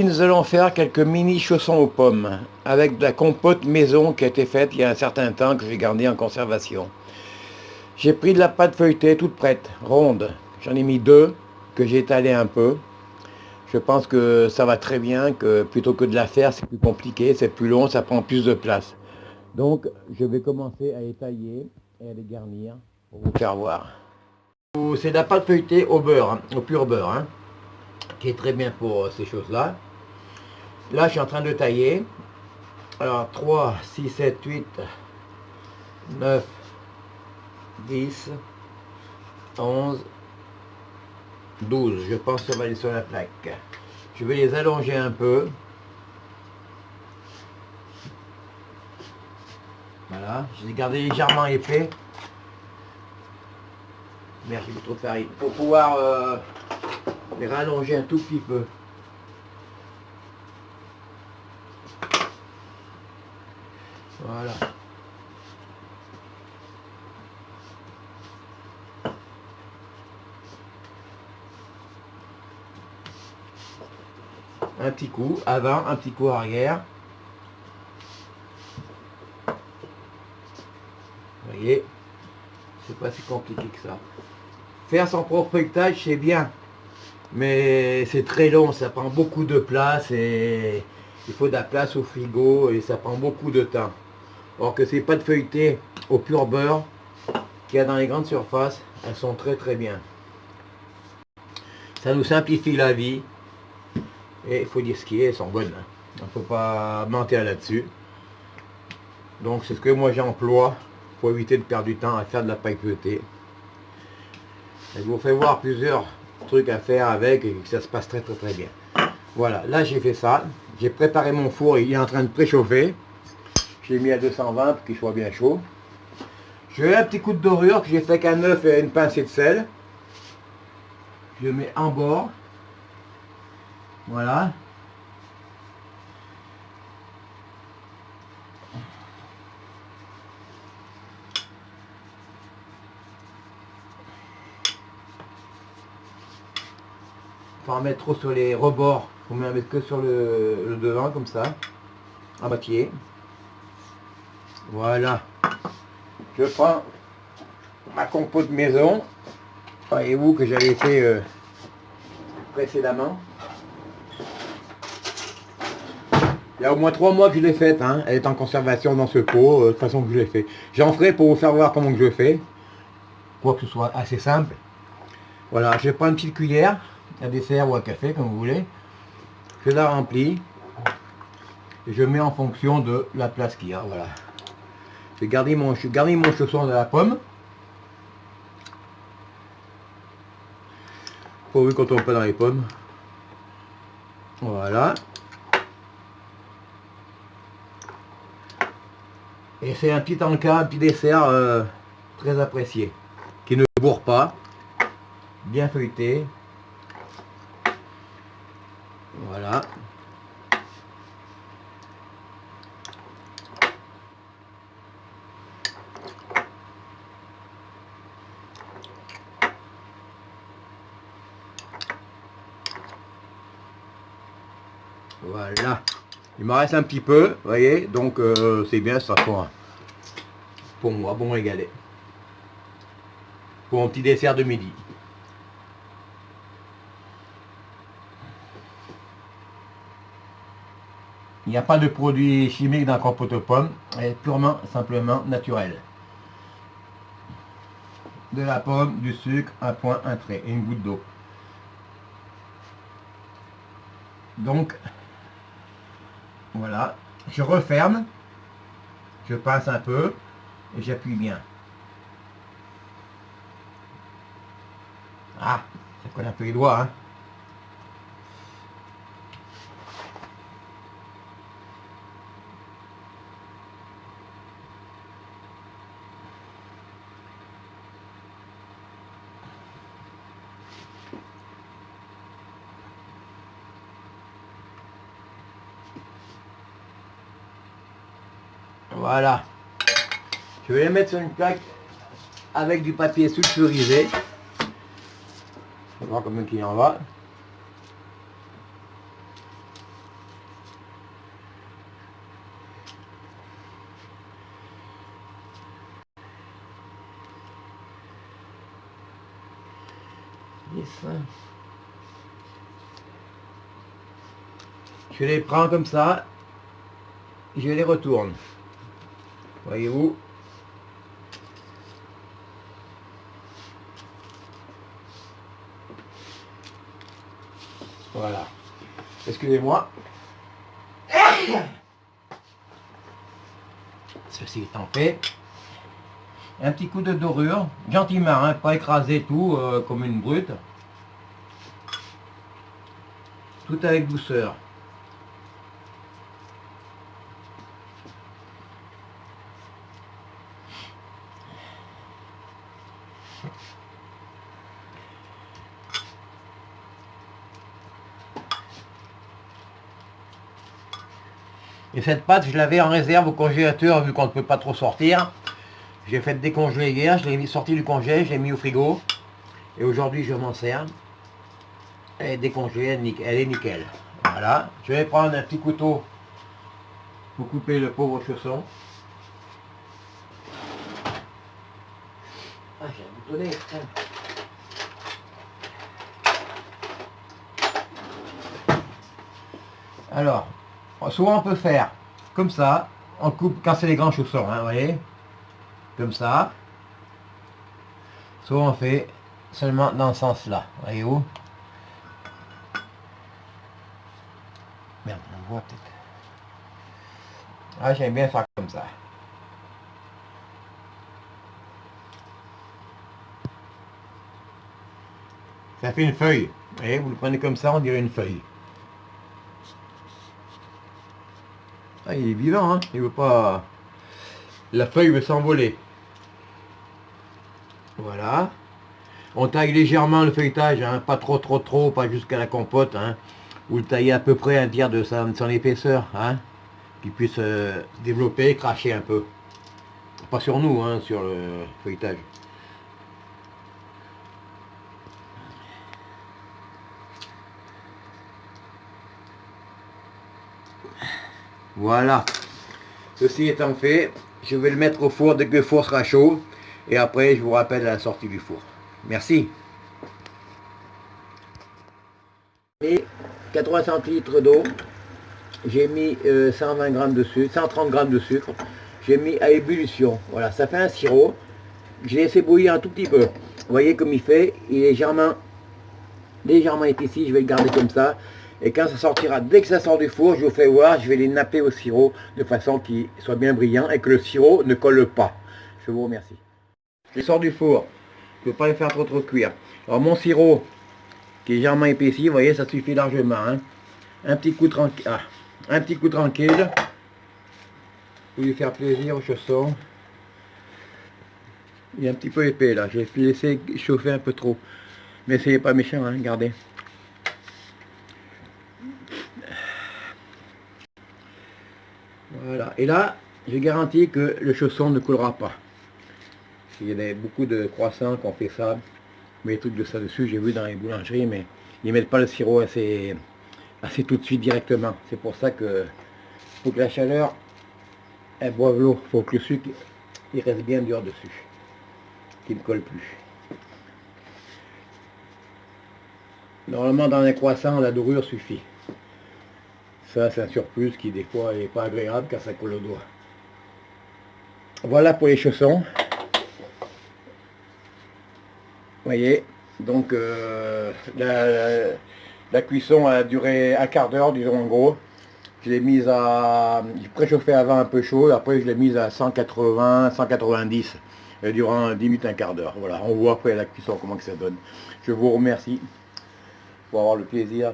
Nous allons faire quelques mini chaussons aux pommes avec de la compote maison qui a été faite il y a un certain temps que j'ai gardée en conservation. J'ai pris de la pâte feuilletée toute prête, ronde. J'en ai mis deux que j'ai étalé un peu. Je pense que ça va très bien, que plutôt que de la faire, c'est plus compliqué, c'est plus long, ça prend plus de place. Donc je vais commencer à étaler et à les garnir pour vous faire voir. C'est de la pâte feuilletée au beurre, hein, au pur beurre, hein, qui est très bien pour ces choses-là. Là, je suis en train de tailler. Alors, 3, 6, 7, 8, 9, 10, 11, 12. Je pense que ça va aller sur la plaque. Je vais les allonger un peu. Voilà. Je les ai gardés légèrement épais. Merde, j'ai mis trop de farine. Pour pouvoir les rallonger un tout petit peu. Voilà. Un petit coup avant, un petit coup arrière. Vous voyez, c'est pas si compliqué que ça. Faire son propre feuilletage, c'est bien. Mais c'est très long, ça prend beaucoup de place et il faut de la place au frigo et ça prend beaucoup de temps. Or que ces pâtes feuilletées au pur beurre qu'il y a dans les grandes surfaces, elles sont très très bien. Ça nous simplifie la vie et il faut dire ce qui est, elles sont bonnes. Il ne faut pas mentir là-dessus. Donc c'est ce que moi j'emploie pour éviter de perdre du temps à faire de la pâte feuilletée. Je vous fais voir plusieurs trucs à faire avec et que ça se passe très très très bien. Voilà, là j'ai fait ça. J'ai préparé mon four, il est en train de préchauffer. Je l'ai mis à 220 pour qu'il soit bien chaud. Je mets un petit coup de dorure que j'ai fait avec un œuf et une pincée de sel. Je mets en bord. Voilà. Faut en mettre trop sur les rebords. Faut en mettre que sur le devant comme ça. En bâtier. Voilà. Je prends ma compote maison. Voyez-vous que j'avais fait précédemment. Il y a au moins 3 mois que je l'ai faite, hein. Elle est en conservation dans ce pot, de façon que je l'ai fait. J'en ferai pour vous faire voir comment que je fais. Pour que ce soit assez simple. Voilà, je prends une petite cuillère, à dessert ou à café, comme vous voulez. Je la remplis. Et je mets en fonction de la place qu'il y a, voilà. J'ai gardé mon chausson de la pomme. Pour vu quand on pas dans les pommes. Voilà. Et c'est un petit encas, un petit dessert très apprécié. Qui ne bourre pas. Bien feuilleté. Voilà. Voilà. Il m'en reste un petit peu, vous voyez. Donc c'est bien, ça pour moi, bon régalé. Pour un petit dessert de midi. Il n'y a pas de produits chimiques dans la compote aux pommes, elle est purement, simplement naturelle. De la pomme, du sucre, un point, un trait et une goutte d'eau. Donc, voilà, je referme, je pince un peu et j'appuie bien. Ah, ça colle un peu les doigts, hein. Voilà. Je vais les mettre sur une plaque avec du papier sulfurisé. On va voir combien il en va. Je les prends comme ça, je les retourne. Voyez-vous? Voilà. Excusez-moi. Ceci étant fait, un petit coup de dorure, gentiment, hein, pas écraser tout comme une brute. Tout avec douceur. Et cette pâte, je l'avais en réserve au congélateur vu qu'on ne peut pas trop sortir. J'ai fait décongeler hier, je l'ai sorti du congé, je l'ai mis au frigo. Et aujourd'hui, je m'en sers. Elle est décongelée, elle est nickel. Voilà. Je vais prendre un petit couteau pour couper le pauvre chausson. Ah, j'ai un boutonnet. Alors, souvent on peut faire comme ça, on coupe quand c'est les grands chaussons, hein, vous voyez, comme ça. Souvent on fait seulement dans ce sens-là, voyez-vous. Merde, on voit peut-être. Ah, j'aime bien faire comme ça. Ça fait une feuille. Vous voyez, vous le prenez comme ça, on dirait une feuille. Ah, il est vivant, hein. Il veut pas... La feuille veut s'envoler. Voilà. On taille légèrement le feuilletage, hein. Pas trop, pas jusqu'à la compote, hein. Vous le taillez à peu près un tiers de son épaisseur, hein. Qu'il puisse se développer, cracher un peu. Pas sur nous, hein, sur le feuilletage. Voilà. Ceci étant fait, je vais le mettre au four dès que le four sera chaud. Et après, je vous rappelle à la sortie du four. Merci. Et 80 centilitres d'eau. J'ai mis 120 g de sucre, 130 g de sucre. J'ai mis à ébullition. Voilà, ça fait un sirop. Je l'ai laissé bouillir un tout petit peu. Vous voyez comme il fait. Il est légèrement épaissi. Je vais le garder comme ça. Et quand ça sortira, dès que ça sort du four, je vous fais voir, je vais les napper au sirop de façon qu'il soit bien brillant et que le sirop ne colle pas. Je vous remercie. Je sors du four. Je ne veux pas les faire trop cuire. Alors mon sirop, qui est légèrement épaissi, vous voyez, ça suffit largement. Hein. Un petit coup tranquille. Ah, un petit coup tranquille. Pour lui faire plaisir aux chaussons. Il est un petit peu épais là. J'ai laissé chauffer un peu trop. Mais c'est pas méchant, hein, regardez. Voilà. Et là, j'ai garanti que le chausson ne coulera pas. Il y a beaucoup de croissants qui ont fait ça. Mais des trucs de ça dessus, j'ai vu dans les boulangeries, mais ils mettent pas le sirop assez tout de suite directement. C'est pour ça que faut que la chaleur elle boive l'eau. Faut que le sucre il reste bien dur dessus, qu'il ne colle plus. Normalement dans les croissants, la dorure suffit. Ça c'est un surplus qui des fois n'est pas agréable quand ça colle au doigt. Voilà pour les chaussons. Vous voyez, donc la cuisson a duré un quart d'heure, disons en gros. Je l'ai mise à... J'ai préchauffé avant un peu chaud, après je l'ai mise à 180, 190 durant 10 minutes, un quart d'heure. Voilà, on voit après la cuisson comment que ça donne. Je vous remercie pour avoir le plaisir.